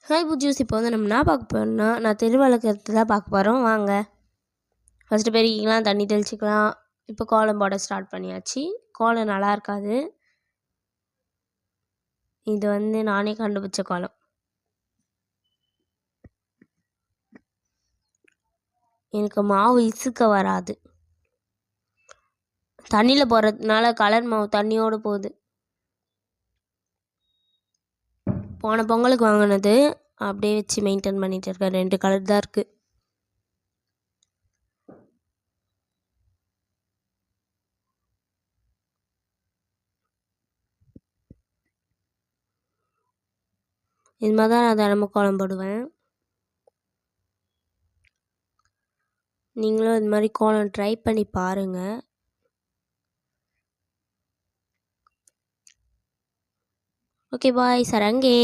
Hi Buju's. இப்போ வந்து நம்ம என்ன பார்க்க போகிறோம்னா, நான் திருவிளக்கத்தை தான் பார்க்க போகிறோம். வாங்க, ஃபஸ்ட்டு பெருக்கிக்கலாம், தண்ணி தெளிச்சிக்கலாம். இப்போ கோலம் போட ஸ்டார்ட் பண்ணியாச்சு. கோலம் நல்லா இருக்காது. இது வந்து நானே கண்டுபிடிச்ச கோலம். எனக்கு மாவு இசுக்க வராது. தண்ணியில் போடுறதுனால கலர் மாவு தண்ணியோடு போகுது. போன பொங்கலுக்கு வாங்கினது அப்படியே வச்சு மெயின்டைன் பண்ணிகிட்டு இருக்கேன். 2 கலர் தான் இருக்குது. இது மாதிரி தான் நான் தினமும் கோலம் போடுவேன். நீங்களும் இது மாதிரி கோலம் ட்ரை பண்ணி பாருங்கள். Okay bye, சரங்கே.